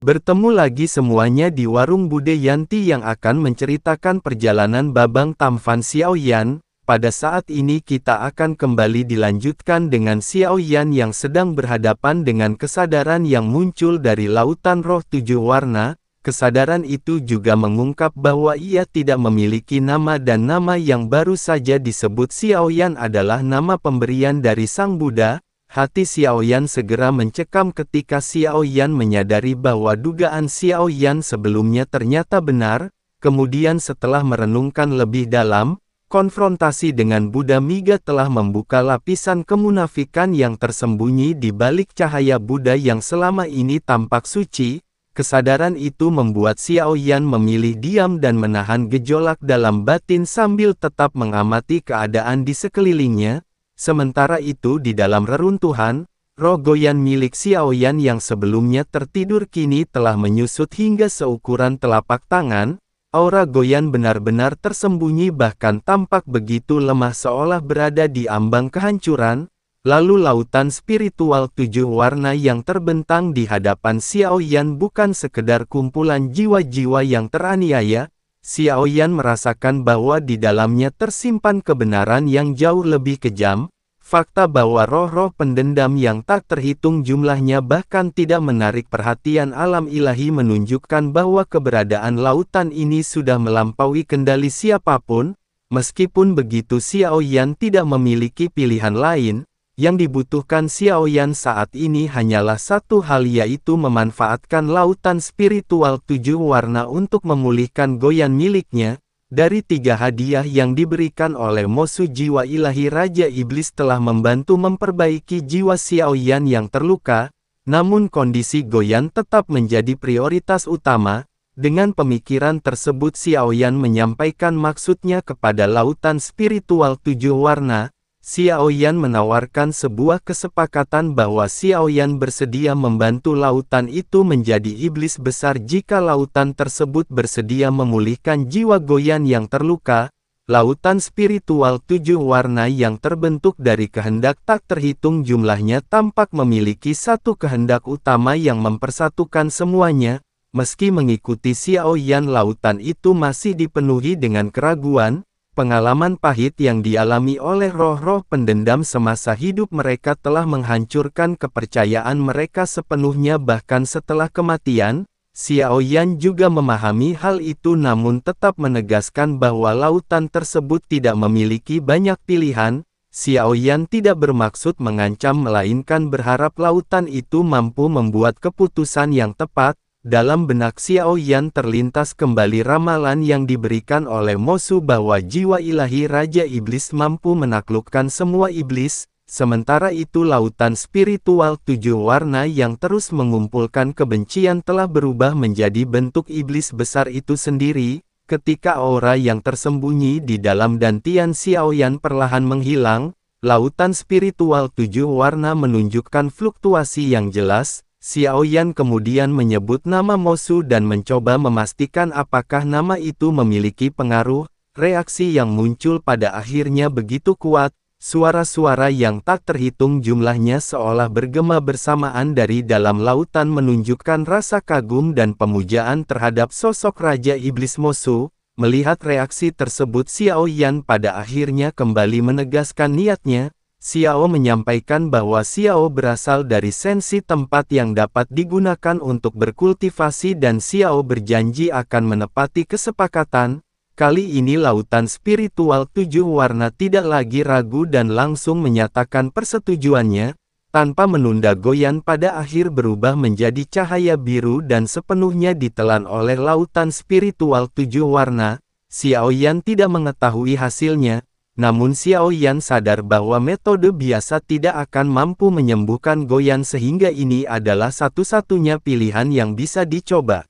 Bertemu lagi semuanya di warung Bude Yanti yang akan menceritakan perjalanan Babang Tampan Xiaoyan. Pada saat ini kita akan kembali dilanjutkan dengan Xiaoyan yang sedang berhadapan dengan kesadaran yang muncul dari lautan roh tujuh warna. Kesadaran itu juga mengungkap bahwa ia tidak memiliki nama dan nama yang baru saja disebut Xiaoyan adalah nama pemberian dari Sang Buddha. Hati Xiaoyan segera mencekam ketika Xiaoyan menyadari bahwa dugaan Xiaoyan sebelumnya ternyata benar. Kemudian setelah merenungkan lebih dalam, konfrontasi dengan Buddha Miga telah membuka lapisan kemunafikan yang tersembunyi di balik cahaya Buddha yang selama ini tampak suci. Kesadaran itu membuat Xiaoyan memilih diam dan menahan gejolak dalam batin sambil tetap mengamati keadaan di sekelilingnya. Sementara itu di dalam reruntuhan, roh goyan milik Xiaoyan yang sebelumnya tertidur kini telah menyusut hingga seukuran telapak tangan. Aura goyan benar-benar tersembunyi bahkan tampak begitu lemah seolah berada di ambang kehancuran. Lalu lautan spiritual tujuh warna yang terbentang di hadapan Xiaoyan bukan sekedar kumpulan jiwa-jiwa yang teraniaya. Xiaoyan merasakan bahwa di dalamnya tersimpan kebenaran yang jauh lebih kejam. Fakta bahwa roh-roh pendendam yang tak terhitung jumlahnya bahkan tidak menarik perhatian alam ilahi menunjukkan bahwa keberadaan lautan ini sudah melampaui kendali siapapun. Meskipun begitu Xiaoyan tidak memiliki pilihan lain. Yang dibutuhkan Xiaoyan saat ini hanyalah satu hal, yaitu memanfaatkan lautan spiritual tujuh warna untuk memulihkan goyan miliknya. Dari 3 hadiah yang diberikan oleh musuh jiwa ilahi Raja Iblis telah membantu memperbaiki jiwa Xiaoyan yang terluka, namun kondisi goyan tetap menjadi prioritas utama. Dengan pemikiran tersebut Xiaoyan menyampaikan maksudnya kepada lautan spiritual tujuh warna. Xiaoyan menawarkan sebuah kesepakatan bahwa Xiaoyan bersedia membantu lautan itu menjadi iblis besar jika lautan tersebut bersedia memulihkan jiwa goyan yang terluka. Lautan spiritual tujuh warna yang terbentuk dari kehendak tak terhitung jumlahnya tampak memiliki satu kehendak utama yang mempersatukan semuanya. Meski mengikuti Xiaoyan, lautan itu masih dipenuhi dengan keraguan. Pengalaman pahit yang dialami oleh roh-roh pendendam semasa hidup mereka telah menghancurkan kepercayaan mereka sepenuhnya bahkan setelah kematian. Xiaoyan juga memahami hal itu namun tetap menegaskan bahwa lautan tersebut tidak memiliki banyak pilihan. Xiaoyan tidak bermaksud mengancam melainkan berharap lautan itu mampu membuat keputusan yang tepat. Dalam benak Xiaoyan terlintas kembali ramalan yang diberikan oleh musuh bahwa jiwa ilahi Raja Iblis mampu menaklukkan semua iblis. Sementara itu lautan spiritual tujuh warna yang terus mengumpulkan kebencian telah berubah menjadi bentuk iblis besar itu sendiri. Ketika aura yang tersembunyi di dalam dantian Xiaoyan perlahan menghilang, lautan spiritual tujuh warna menunjukkan fluktuasi yang jelas. Xiaoyan kemudian menyebut nama musuh dan mencoba memastikan apakah nama itu memiliki pengaruh. Reaksi yang muncul pada akhirnya begitu kuat, suara-suara yang tak terhitung jumlahnya seolah bergema bersamaan dari dalam lautan menunjukkan rasa kagum dan pemujaan terhadap sosok Raja Iblis musuh. Melihat reaksi tersebut Xiaoyan pada akhirnya kembali menegaskan niatnya. Xiao menyampaikan bahwa Xiao berasal dari sensi tempat yang dapat digunakan untuk berkultivasi dan Xiao berjanji akan menepati kesepakatan. Kali ini lautan spiritual tujuh warna tidak lagi ragu dan langsung menyatakan persetujuannya. Tanpa menunda goyan pada akhir berubah menjadi cahaya biru dan sepenuhnya ditelan oleh lautan spiritual tujuh warna. Xiaoyan tidak mengetahui hasilnya. Namun Xiaoyan sadar bahwa metode biasa tidak akan mampu menyembuhkan goyan sehingga ini adalah satu-satunya pilihan yang bisa dicoba.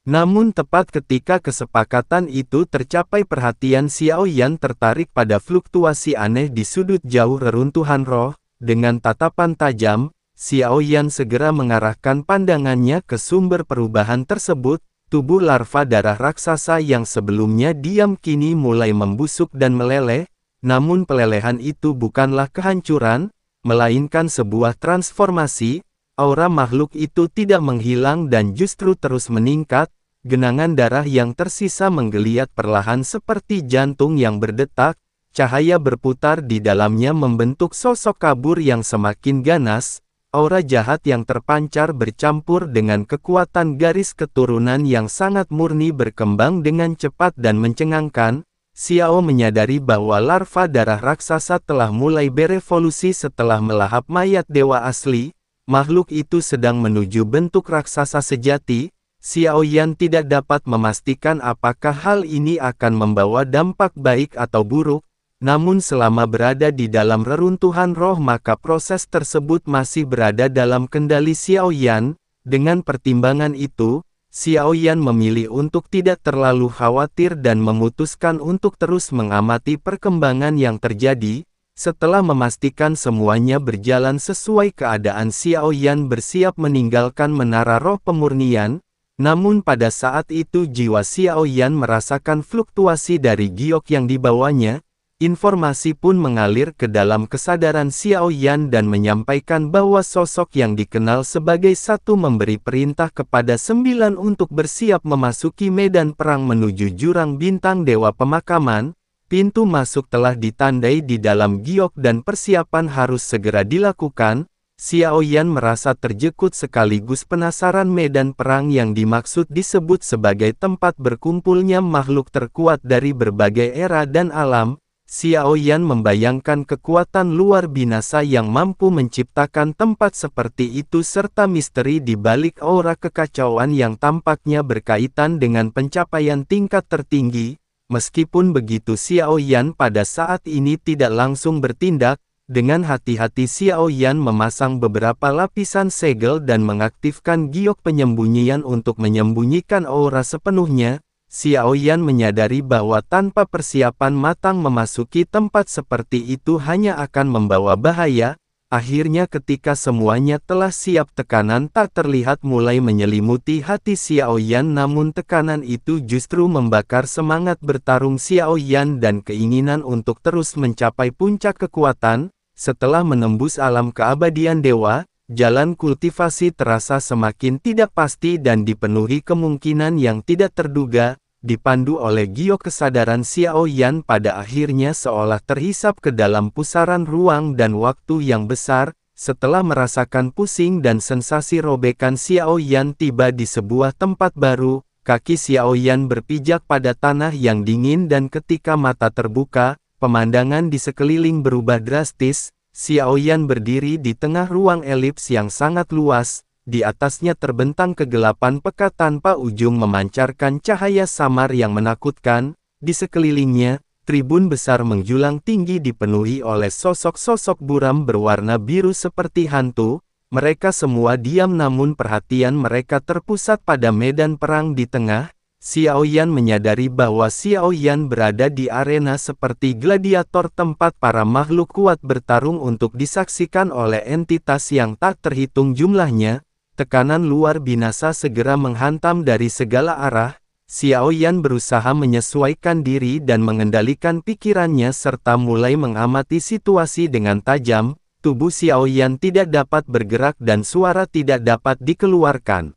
Namun tepat ketika kesepakatan itu tercapai perhatian Xiaoyan tertarik pada fluktuasi aneh di sudut jauh reruntuhan roh. Dengan tatapan tajam, Xiaoyan segera mengarahkan pandangannya ke sumber perubahan tersebut. Tubuh larva darah raksasa yang sebelumnya diam kini mulai membusuk dan meleleh. Namun pelelehan itu bukanlah kehancuran, melainkan sebuah transformasi. aura makhluk itu tidak menghilang dan justru terus meningkat, genangan darah yang tersisa menggeliat perlahan seperti jantung yang berdetak, cahaya berputar di dalamnya membentuk sosok kabur yang semakin ganas, aura jahat yang terpancar bercampur dengan kekuatan garis keturunan yang sangat murni berkembang dengan cepat dan mencengangkan. Xiao menyadari bahwa larva darah raksasa telah mulai berevolusi setelah melahap mayat dewa asli. Makhluk itu sedang menuju bentuk raksasa sejati. Xiao Yan tidak dapat memastikan apakah hal ini akan membawa dampak baik atau buruk. Namun selama berada di dalam reruntuhan roh maka proses tersebut masih berada dalam kendali Xiao Yan. Dengan pertimbangan itu, Xiao Yan memilih untuk tidak terlalu khawatir dan memutuskan untuk terus mengamati perkembangan yang terjadi. Setelah memastikan semuanya berjalan sesuai keadaan, Xiao Yan bersiap meninggalkan menara roh pemurnian. Namun pada saat itu jiwa Xiao Yan merasakan fluktuasi dari giok yang dibawanya. Informasi pun mengalir ke dalam kesadaran Xiao Yan dan menyampaikan bahwa sosok yang dikenal sebagai satu memberi perintah kepada 9 untuk bersiap memasuki medan perang menuju jurang bintang dewa pemakaman. Pintu masuk telah ditandai di dalam giok dan persiapan harus segera dilakukan. Xiao Yan merasa terjekut sekaligus penasaran. Medan perang yang dimaksud disebut sebagai tempat berkumpulnya makhluk terkuat dari berbagai era dan alam. Xiao Yan membayangkan kekuatan luar binasa yang mampu menciptakan tempat seperti itu serta misteri di balik aura kekacauan yang tampaknya berkaitan dengan pencapaian tingkat tertinggi. Meskipun begitu Xiao Yan pada saat ini tidak langsung bertindak. Dengan hati-hati Xiao Yan memasang beberapa lapisan segel dan mengaktifkan giok penyembunyian untuk menyembunyikan aura sepenuhnya. Xiao Yan menyadari bahwa tanpa persiapan matang memasuki tempat seperti itu hanya akan membawa bahaya. Akhirnya ketika semuanya telah siap, tekanan tak terlihat mulai menyelimuti hati Xiao Yan, namun tekanan itu justru membakar semangat bertarung Xiao Yan dan keinginan untuk terus mencapai puncak kekuatan. Setelah menembus alam keabadian dewa, jalan kultivasi terasa semakin tidak pasti dan dipenuhi kemungkinan yang tidak terduga. Dipandu oleh giok kesadaran, Xiao Yan pada akhirnya seolah terhisap ke dalam pusaran ruang dan waktu yang besar. Setelah merasakan pusing dan sensasi robekan, Xiao Yan tiba di sebuah tempat baru. Kaki Xiao Yan berpijak pada tanah yang dingin dan ketika mata terbuka, pemandangan di sekeliling berubah drastis. Xiao Yan berdiri di tengah ruang elips yang sangat luas. Di atasnya terbentang kegelapan pekat tanpa ujung memancarkan cahaya samar yang menakutkan. Di sekelilingnya, tribun besar menjulang tinggi dipenuhi oleh sosok-sosok buram berwarna biru seperti hantu. Mereka semua diam namun perhatian mereka terpusat pada medan perang di tengah. Xiao Yan menyadari bahwa Xiao Yan berada di arena seperti gladiator, tempat para makhluk kuat bertarung untuk disaksikan oleh entitas yang tak terhitung jumlahnya. Tekanan luar binasa segera menghantam dari segala arah. Xiao Yan berusaha menyesuaikan diri dan mengendalikan pikirannya serta mulai mengamati situasi dengan tajam. Tubuh Xiao Yan tidak dapat bergerak dan suara tidak dapat dikeluarkan.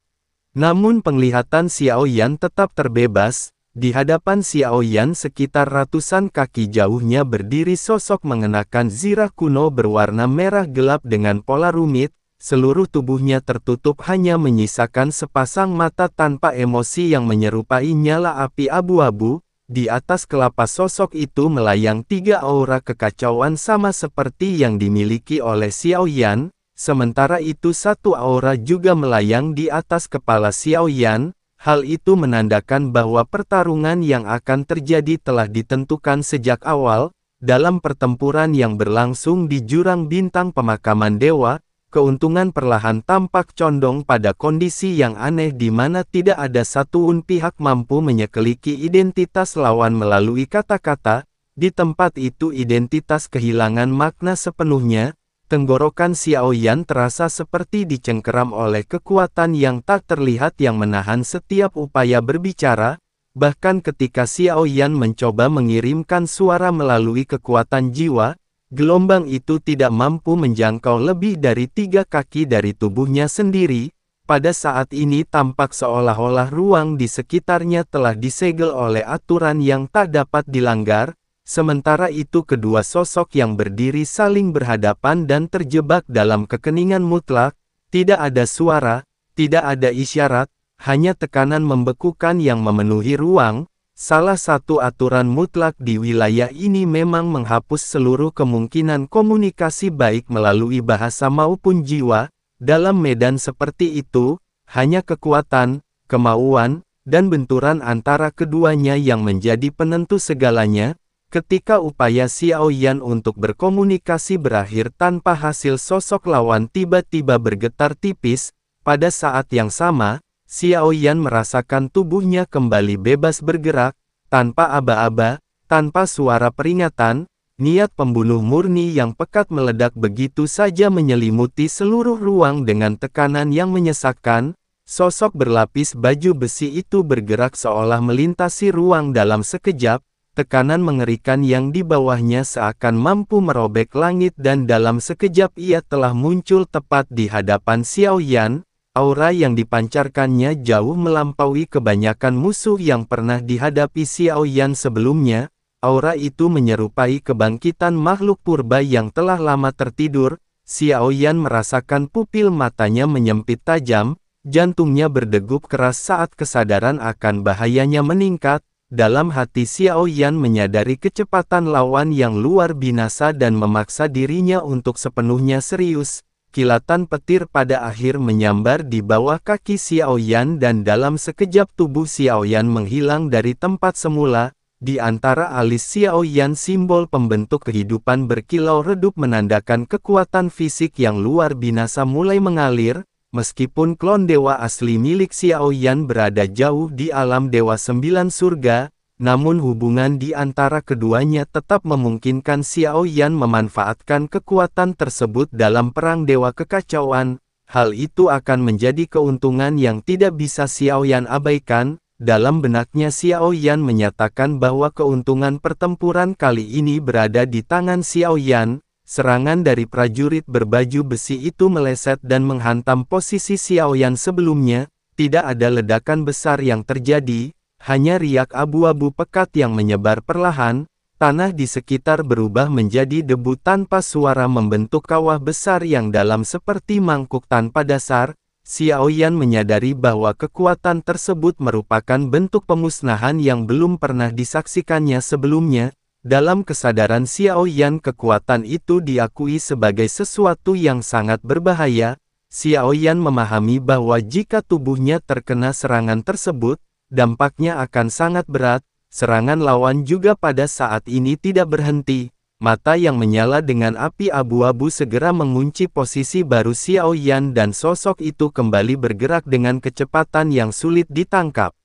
Namun penglihatan Xiao Yan tetap terbebas. Di hadapan Xiao Yan sekitar ratusan kaki jauhnya berdiri sosok mengenakan zirah kuno berwarna merah gelap dengan pola rumit. Seluruh tubuhnya tertutup, hanya menyisakan sepasang mata tanpa emosi yang menyerupai nyala api abu-abu. Di atas kelapa sosok itu melayang 3 aura kekacauan sama seperti yang dimiliki oleh Xiao Yan. Sementara itu satu aura juga melayang di atas kepala Xiao Yan. Hal itu menandakan bahwa pertarungan yang akan terjadi telah ditentukan sejak awal. Dalam pertempuran yang berlangsung di jurang bintang pemakaman dewa, keuntungan perlahan tampak condong pada kondisi yang aneh di mana tidak ada satuun pihak mampu menyekeliki identitas lawan melalui kata-kata. Di tempat itu identitas kehilangan makna sepenuhnya. Tenggorokan Xiao Yan terasa seperti dicengkeram oleh kekuatan yang tak terlihat yang menahan setiap upaya berbicara. Bahkan ketika Xiao Yan mencoba mengirimkan suara melalui kekuatan jiwa, Gelombang itu tidak mampu menjangkau lebih dari 3 kaki dari tubuhnya sendiri. Pada saat ini tampak seolah-olah ruang di sekitarnya telah disegel oleh aturan yang tak dapat dilanggar. Sementara itu kedua sosok yang berdiri saling berhadapan dan terjebak dalam kekeningan mutlak. Tidak ada suara, tidak ada isyarat, hanya tekanan membekukan yang memenuhi ruang. Salah satu aturan mutlak di wilayah ini memang menghapus seluruh kemungkinan komunikasi baik melalui bahasa maupun jiwa. Dalam medan seperti itu, hanya kekuatan, kemauan, dan benturan antara keduanya yang menjadi penentu segalanya. Ketika upaya Xiao Yan untuk berkomunikasi berakhir tanpa hasil, sosok lawan tiba-tiba bergetar tipis. Pada saat yang sama, Xiao Yan merasakan tubuhnya kembali bebas bergerak, tanpa aba-aba, tanpa suara peringatan. Niat pembunuh murni yang pekat meledak begitu saja menyelimuti seluruh ruang dengan tekanan yang menyesakkan. Sosok berlapis baju besi itu bergerak seolah melintasi ruang dalam sekejap. Tekanan mengerikan yang di bawahnya seakan mampu merobek langit dan dalam sekejap ia telah muncul tepat di hadapan Xiao Yan. Aura yang dipancarkannya jauh melampaui kebanyakan musuh yang pernah dihadapi Xiao Yan sebelumnya. Aura itu menyerupai kebangkitan makhluk purba yang telah lama tertidur. Xiao Yan merasakan pupil matanya menyempit tajam, jantungnya berdegup keras saat kesadaran akan bahayanya meningkat. Dalam hati Xiao Yan menyadari kecepatan lawan yang luar binasa dan memaksa dirinya untuk sepenuhnya serius. Kilatan petir pada akhir menyambar di bawah kaki Xiao Yan dan dalam sekejap tubuh Xiao Yan menghilang dari tempat semula. Di antara alis Xiao Yan simbol pembentuk kehidupan berkilau redup menandakan kekuatan fisik yang luar binasa mulai mengalir. Meskipun klon dewa asli milik Xiao Yan berada jauh di alam dewa 9 surga, namun hubungan di antara keduanya tetap memungkinkan Xiao Yan memanfaatkan kekuatan tersebut dalam perang dewa kekacauan. Hal itu akan menjadi keuntungan yang tidak bisa Xiao Yan abaikan. Dalam benaknya Xiao Yan menyatakan bahwa keuntungan pertempuran kali ini berada di tangan Xiao Yan. Serangan dari prajurit berbaju besi itu meleset dan menghantam posisi Xiao Yan sebelumnya. Tidak ada ledakan besar yang terjadi, hanya riak abu-abu pekat yang menyebar perlahan. Tanah di sekitar berubah menjadi debu tanpa suara membentuk kawah besar yang dalam seperti mangkuk tanpa dasar. Xiao Yan menyadari bahwa kekuatan tersebut merupakan bentuk pemusnahan yang belum pernah disaksikannya sebelumnya. Dalam kesadaran Xiao Yan, kekuatan itu diakui sebagai sesuatu yang sangat berbahaya. Xiao Yan memahami bahwa jika tubuhnya terkena serangan tersebut, dampaknya akan sangat berat. Serangan lawan juga pada saat ini tidak berhenti. Mata yang menyala dengan api abu-abu segera mengunci posisi baru Xiao Yan dan sosok itu kembali bergerak dengan kecepatan yang sulit ditangkap.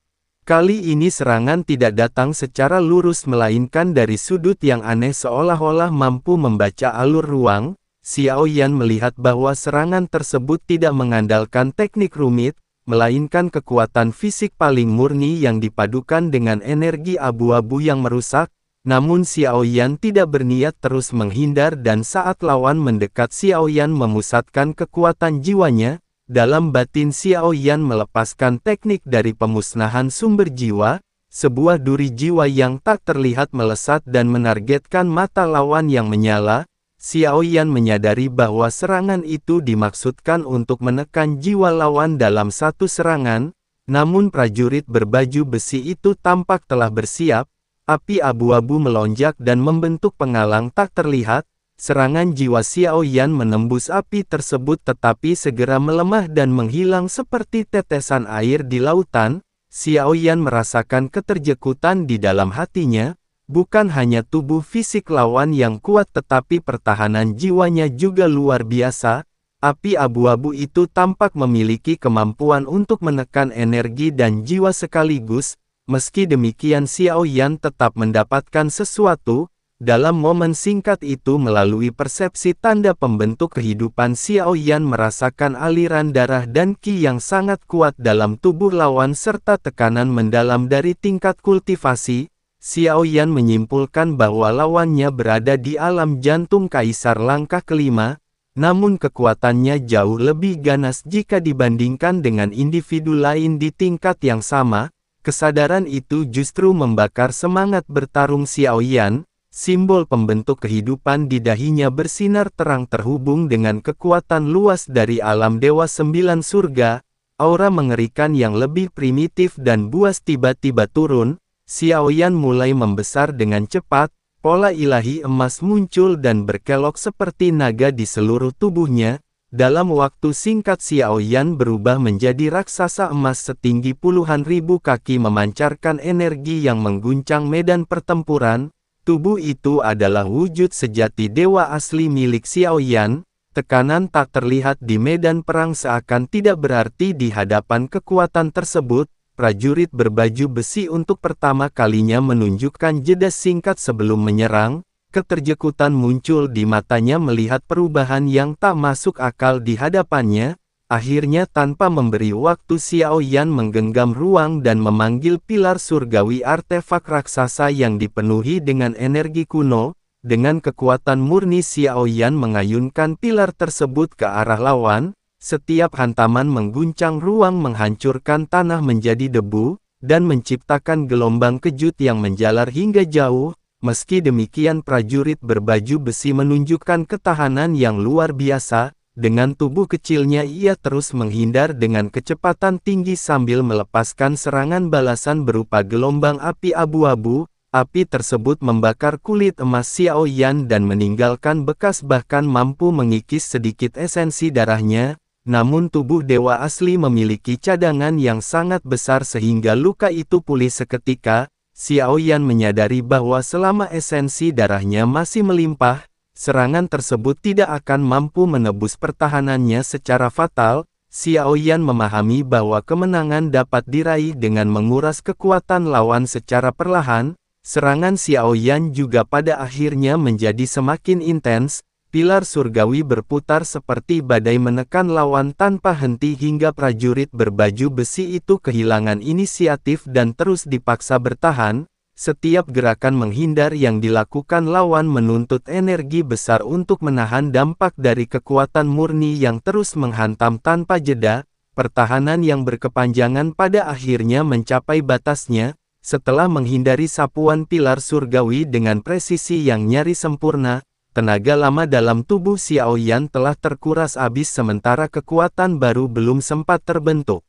Kali ini serangan tidak datang secara lurus melainkan dari sudut yang aneh seolah-olah mampu membaca alur ruang. Xiao Yan melihat bahwa serangan tersebut tidak mengandalkan teknik rumit, melainkan kekuatan fisik paling murni yang dipadukan dengan energi abu-abu yang merusak. Namun Xiao Yan tidak berniat terus menghindar dan saat lawan mendekat Xiao Yan memusatkan kekuatan jiwanya. Dalam batin Xiao Yan melepaskan teknik dari pemusnahan sumber jiwa, sebuah duri jiwa yang tak terlihat melesat dan menargetkan mata lawan yang menyala. Xiao Yan menyadari bahwa serangan itu dimaksudkan untuk menekan jiwa lawan dalam satu serangan, namun prajurit berbaju besi itu tampak telah bersiap. Api abu-abu melonjak dan membentuk penghalang tak terlihat. Serangan jiwa Xiao Yan menembus api tersebut tetapi segera melemah dan menghilang seperti tetesan air di lautan. Xiao Yan merasakan keterjekutan di dalam hatinya. Bukan hanya tubuh fisik lawan yang kuat tetapi pertahanan jiwanya juga luar biasa. Api abu-abu itu tampak memiliki kemampuan untuk menekan energi dan jiwa sekaligus. Meski demikian Xiao Yan tetap mendapatkan sesuatu. Dalam momen singkat itu melalui persepsi tanda pembentuk kehidupan Xiao Yan merasakan aliran darah dan qi yang sangat kuat dalam tubuh lawan serta tekanan mendalam dari tingkat kultivasi. Xiao Yan menyimpulkan bahwa lawannya berada di alam jantung kaisar langkah kelima, namun kekuatannya jauh lebih ganas jika dibandingkan dengan individu lain di tingkat yang sama. Kesadaran itu justru membakar semangat bertarung Xiao Yan. Simbol pembentuk kehidupan di dahinya bersinar terang terhubung dengan kekuatan luas dari alam Dewa Sembilan Surga. Aura mengerikan yang lebih primitif dan buas tiba-tiba turun. Xiao Yan mulai membesar dengan cepat. Pola ilahi emas muncul dan berkelok seperti naga di seluruh tubuhnya. Dalam waktu singkat Xiao Yan berubah menjadi raksasa emas setinggi puluhan ribu kaki memancarkan energi yang mengguncang medan pertempuran. Tubuh itu adalah wujud sejati dewa asli milik Xiao Yan. Tekanan tak terlihat di medan perang seakan tidak berarti di hadapan kekuatan tersebut. Prajurit berbaju besi untuk pertama kalinya menunjukkan jeda singkat sebelum menyerang. Keterjekutan muncul di matanya melihat perubahan yang tak masuk akal di hadapannya. Akhirnya tanpa memberi waktu Xiao Yan menggenggam ruang dan memanggil pilar surgawi artefak raksasa yang dipenuhi dengan energi kuno. Dengan kekuatan murni Xiao Yan mengayunkan pilar tersebut ke arah lawan. Setiap hantaman mengguncang ruang menghancurkan tanah menjadi debu, dan menciptakan gelombang kejut yang menjalar hingga jauh. Meski demikian prajurit berbaju besi menunjukkan ketahanan yang luar biasa. Dengan tubuh kecilnya ia terus menghindar dengan kecepatan tinggi sambil melepaskan serangan balasan berupa gelombang api abu-abu. Api tersebut membakar kulit emas Xiao Yan dan meninggalkan bekas bahkan mampu mengikis sedikit esensi darahnya. Namun tubuh dewa asli memiliki cadangan yang sangat besar sehingga luka itu pulih seketika. Xiao Yan menyadari bahwa selama esensi darahnya masih melimpah, serangan tersebut tidak akan mampu menebus pertahanannya secara fatal. Xiao Yan memahami bahwa kemenangan dapat diraih dengan menguras kekuatan lawan secara perlahan. Serangan Xiao Yan juga pada akhirnya menjadi semakin intens. Pilar surgawi berputar seperti badai menekan lawan tanpa henti hingga prajurit berbaju besi itu kehilangan inisiatif dan terus dipaksa bertahan. Setiap gerakan menghindar yang dilakukan lawan menuntut energi besar untuk menahan dampak dari kekuatan murni yang terus menghantam tanpa jeda. Pertahanan yang berkepanjangan pada akhirnya mencapai batasnya. Setelah menghindari sapuan pilar surgawi dengan presisi yang nyaris sempurna, tenaga lama dalam tubuh Xiao Yan telah terkuras habis sementara kekuatan baru belum sempat terbentuk.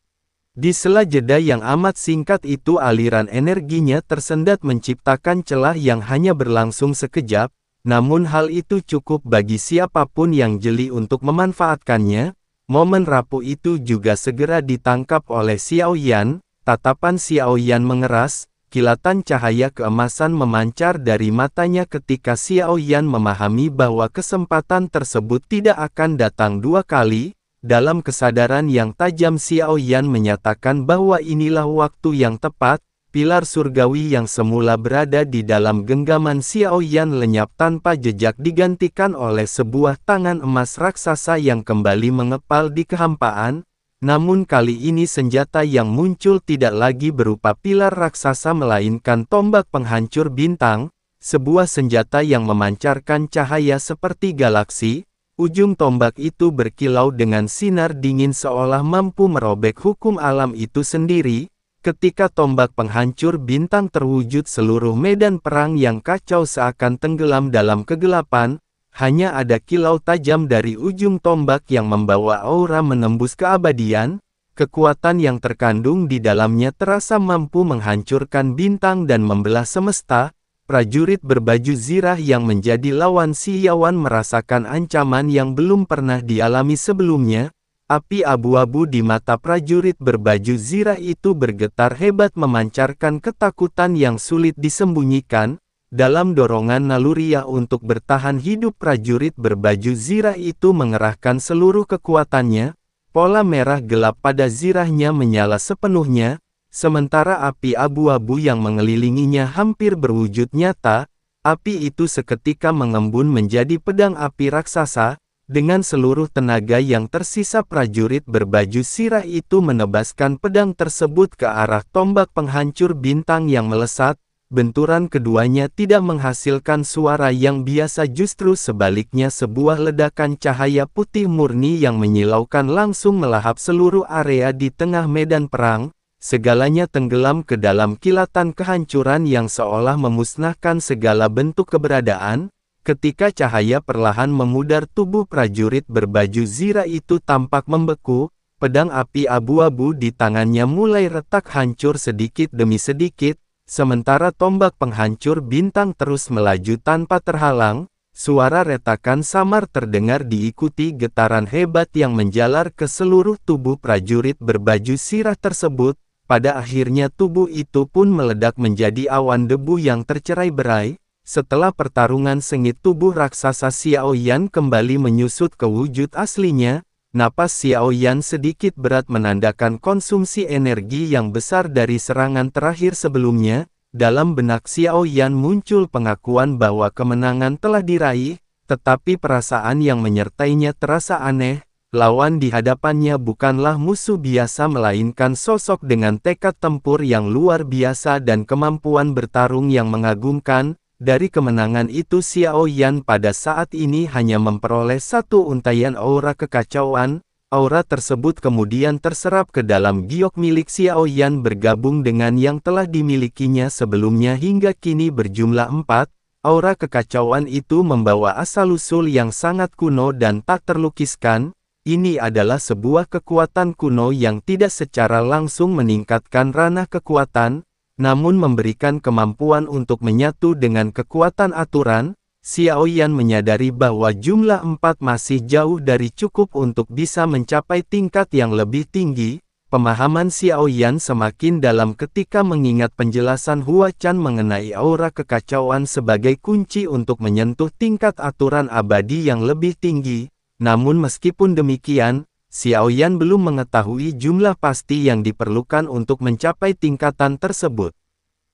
Di sela jeda yang amat singkat itu aliran energinya tersendat menciptakan celah yang hanya berlangsung sekejap, namun hal itu cukup bagi siapapun yang jeli untuk memanfaatkannya. Momen rapuh itu juga segera ditangkap oleh Xiao Yan. Tatapan Xiao Yan mengeras. Kilatan cahaya keemasan memancar dari matanya ketika Xiao Yan memahami bahwa kesempatan tersebut tidak akan datang dua kali. Dalam kesadaran yang tajam Xiao Yan menyatakan bahwa inilah waktu yang tepat. Pilar surgawi yang semula berada di dalam genggaman Xiao Yan lenyap tanpa jejak digantikan oleh sebuah tangan emas raksasa yang kembali mengepal di kehampaan. Namun kali ini senjata yang muncul tidak lagi berupa pilar raksasa melainkan tombak penghancur bintang, sebuah senjata yang memancarkan cahaya seperti galaksi. Ujung tombak itu berkilau dengan sinar dingin seolah mampu merobek hukum alam itu sendiri. Ketika tombak penghancur bintang terwujud, seluruh medan perang yang kacau seakan tenggelam dalam kegelapan. Hanya ada kilau tajam dari ujung tombak yang membawa aura menembus keabadian. Kekuatan yang terkandung di dalamnya terasa mampu menghancurkan bintang dan membelah semesta. Prajurit berbaju zirah yang menjadi lawan Xiao Yan merasakan ancaman yang belum pernah dialami sebelumnya. Api abu-abu di mata prajurit berbaju zirah itu bergetar hebat memancarkan ketakutan yang sulit disembunyikan. Dalam dorongan naluriah untuk bertahan hidup, prajurit berbaju zirah itu mengerahkan seluruh kekuatannya. Pola merah gelap pada zirahnya menyala sepenuhnya, sementara api abu-abu yang mengelilinginya hampir berwujud nyata. Api itu seketika mengembun menjadi pedang api raksasa. Dengan seluruh tenaga yang tersisa, prajurit berbaju zirah itu menebaskan pedang tersebut ke arah tombak penghancur bintang yang melesat. benturan keduanya tidak menghasilkan suara yang biasa, justru sebaliknya sebuah ledakan cahaya putih murni yang menyilaukan langsung melahap seluruh area di tengah medan perang. Segalanya tenggelam ke dalam kilatan kehancuran yang seolah memusnahkan segala bentuk keberadaan. Ketika cahaya perlahan memudar, tubuh prajurit berbaju zirah itu tampak membeku. Pedang api abu-abu di tangannya mulai retak hancur sedikit demi sedikit, sementara tombak penghancur bintang terus melaju tanpa terhalang. Suara retakan samar terdengar diikuti getaran hebat yang menjalar ke seluruh tubuh prajurit berbaju zirah tersebut. Pada akhirnya tubuh itu pun meledak menjadi awan debu yang tercerai-berai. Setelah pertarungan sengit, tubuh raksasa Xiao Yan kembali menyusut ke wujud aslinya. Napas Xiao Yan sedikit berat menandakan konsumsi energi yang besar dari serangan terakhir sebelumnya. Dalam benak Xiao Yan muncul pengakuan bahwa kemenangan telah diraih, tetapi perasaan yang menyertainya terasa aneh. Lawan di hadapannya bukanlah musuh biasa melainkan sosok dengan tekad tempur yang luar biasa dan kemampuan bertarung yang mengagumkan. Dari kemenangan itu Xiao Yan pada saat ini hanya memperoleh satu untaian aura kekacauan. Aura tersebut kemudian terserap ke dalam giok milik Xiao Yan bergabung dengan yang telah dimilikinya sebelumnya hingga kini berjumlah 4. Aura kekacauan itu membawa asal-usul yang sangat kuno dan tak terlukiskan. Ini adalah sebuah kekuatan kuno yang tidak secara langsung meningkatkan ranah kekuatan, namun memberikan kemampuan untuk menyatu dengan kekuatan aturan. Xiao Yan menyadari bahwa jumlah 4 masih jauh dari cukup untuk bisa mencapai tingkat yang lebih tinggi. Pemahaman Xiao Yan semakin dalam ketika mengingat penjelasan Hua Chan mengenai aura kekacauan sebagai kunci untuk menyentuh tingkat aturan abadi yang lebih tinggi. Namun meskipun demikian, Xiao Yan belum mengetahui jumlah pasti yang diperlukan untuk mencapai tingkatan tersebut.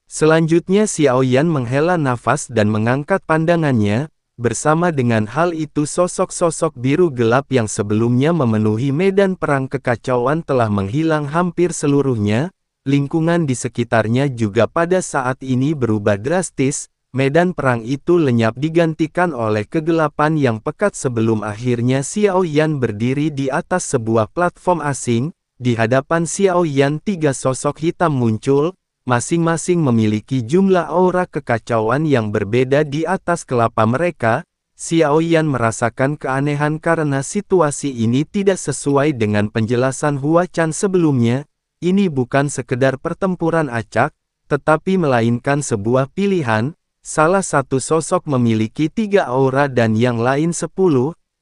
Selanjutnya Xiao Yan menghela nafas dan mengangkat pandangannya. Bersama dengan hal itu sosok-sosok biru gelap yang sebelumnya memenuhi medan perang kekacauan telah menghilang hampir seluruhnya. Lingkungan di sekitarnya juga pada saat ini berubah drastis. Medan perang itu lenyap digantikan oleh kegelapan yang pekat sebelum akhirnya Xiao Yan berdiri di atas sebuah platform asing. Di hadapan Xiao Yan 3 sosok hitam muncul, masing-masing memiliki jumlah aura kekacauan yang berbeda di atas kelapa mereka. Xiao Yan merasakan keanehan karena situasi ini tidak sesuai dengan penjelasan Hua Chan sebelumnya. Ini bukan sekedar pertempuran acak, tetapi melainkan sebuah pilihan. Salah satu sosok memiliki 3 aura dan yang lain 10,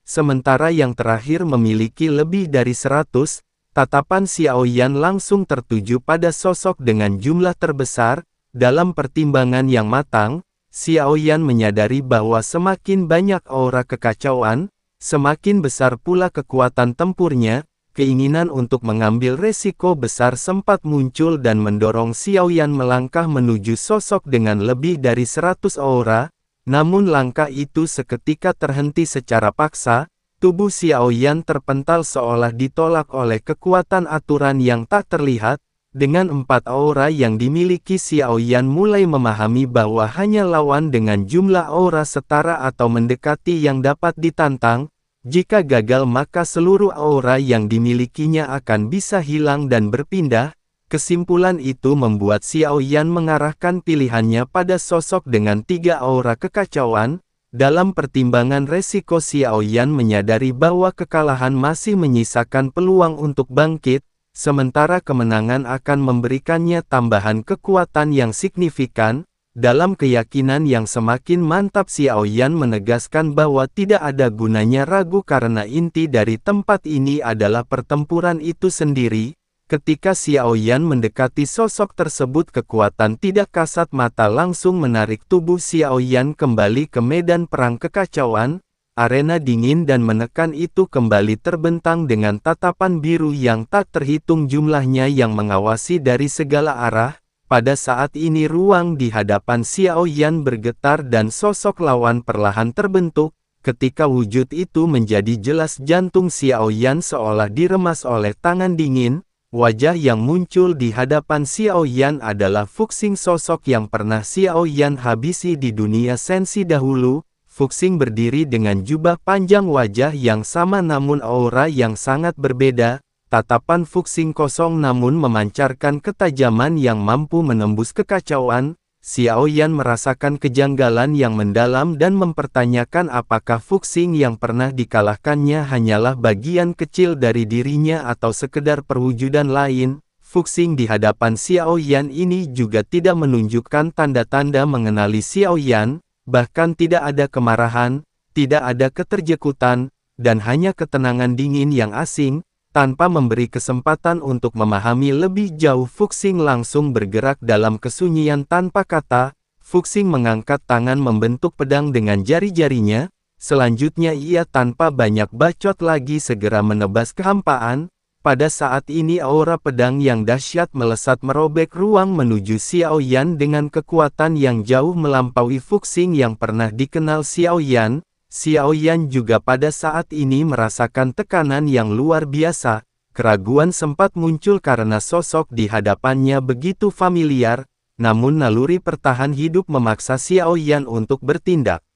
sementara yang terakhir memiliki lebih dari 100. Tatapan Xiao Yan langsung tertuju pada sosok dengan jumlah terbesar. Dalam pertimbangan yang matang, Xiao Yan menyadari bahwa semakin banyak aura kekacauan, semakin besar pula kekuatan tempurnya. Keinginan untuk mengambil resiko besar sempat muncul dan mendorong Xiao Yan melangkah menuju sosok dengan lebih dari 100 aura. Namun langkah itu seketika terhenti secara paksa. Tubuh Xiao Yan terpental seolah ditolak oleh kekuatan aturan yang tak terlihat. Dengan 4 aura yang dimiliki Xiao Yan mulai memahami bahwa hanya lawan dengan jumlah aura setara atau mendekati yang dapat ditantang. Jika gagal maka seluruh aura yang dimilikinya akan bisa hilang dan berpindah. Kesimpulan itu membuat Xiao Yan mengarahkan pilihannya pada sosok dengan 3 aura kekacauan. Dalam pertimbangan resiko Xiao Yan menyadari bahwa kekalahan masih menyisakan peluang untuk bangkit, sementara kemenangan akan memberikannya tambahan kekuatan yang signifikan. Dalam keyakinan yang semakin mantap Xiao Yan menegaskan bahwa tidak ada gunanya ragu karena inti dari tempat ini adalah pertempuran itu sendiri. Ketika Xiao Yan mendekati sosok tersebut kekuatan tidak kasat mata langsung menarik tubuh Xiao Yan kembali ke medan perang kekacauan. Arena dingin dan menekan itu kembali terbentang dengan tatapan biru yang tak terhitung jumlahnya yang mengawasi dari segala arah. Pada saat ini ruang di hadapan Xiao Yan bergetar dan sosok lawan perlahan terbentuk. Ketika wujud itu menjadi jelas jantung Xiao Yan seolah diremas oleh tangan dingin. Wajah yang muncul di hadapan Xiao Yan adalah Fuxing, sosok yang pernah Xiao Yan habisi di dunia sensi dahulu. Fuxing berdiri dengan jubah panjang, wajah yang sama namun aura yang sangat berbeda. Tatapan Fuxing kosong namun memancarkan ketajaman yang mampu menembus kekacauan. Xiao Yan merasakan kejanggalan yang mendalam dan mempertanyakan apakah Fuxing yang pernah dikalahkannya hanyalah bagian kecil dari dirinya atau sekedar perwujudan lain. Fuxing di hadapan Xiao Yan ini juga tidak menunjukkan tanda-tanda mengenali Xiao Yan, bahkan tidak ada kemarahan, tidak ada keterjekutan, dan hanya ketenangan dingin yang asing. Tanpa memberi kesempatan untuk memahami lebih jauh, Fuxing langsung bergerak dalam kesunyian tanpa kata. Fuxing mengangkat tangan membentuk pedang dengan jari-jarinya. Selanjutnya ia tanpa banyak bacot lagi segera menebas kehampaan. Pada saat ini aura pedang yang dahsyat melesat merobek ruang menuju Xiao Yan dengan kekuatan yang jauh melampaui Fuxing yang pernah dikenal Xiao Yan. Xiao Yan juga pada saat ini merasakan tekanan yang luar biasa. Keraguan sempat muncul karena sosok di hadapannya begitu familiar, namun naluri pertahan hidup memaksa Xiao Yan untuk bertindak.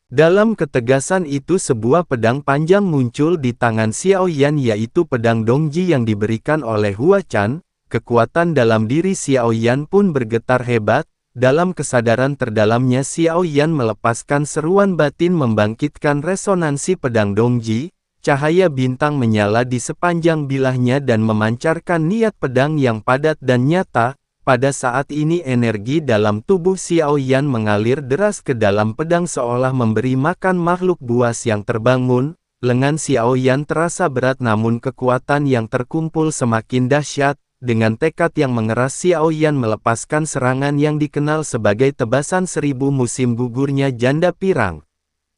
Dalam ketegasan itu sebuah pedang panjang muncul di tangan Xiao Yan, yaitu pedang Dongji yang diberikan oleh Hua Chan. Kekuatan dalam diri Xiao Yan pun bergetar hebat. Dalam kesadaran terdalamnya Xiao Yan melepaskan seruan batin membangkitkan resonansi pedang Dongji. Cahaya bintang menyala di sepanjang bilahnya dan memancarkan niat pedang yang padat dan nyata. Pada saat ini energi dalam tubuh Xiao Yan mengalir deras ke dalam pedang seolah memberi makan makhluk buas yang terbangun. Lengan Xiao Yan terasa berat namun kekuatan yang terkumpul semakin dahsyat. Dengan tekad yang mengeras Xiao Yan melepaskan serangan yang dikenal sebagai tebasan 1000 musim gugurnya janda pirang.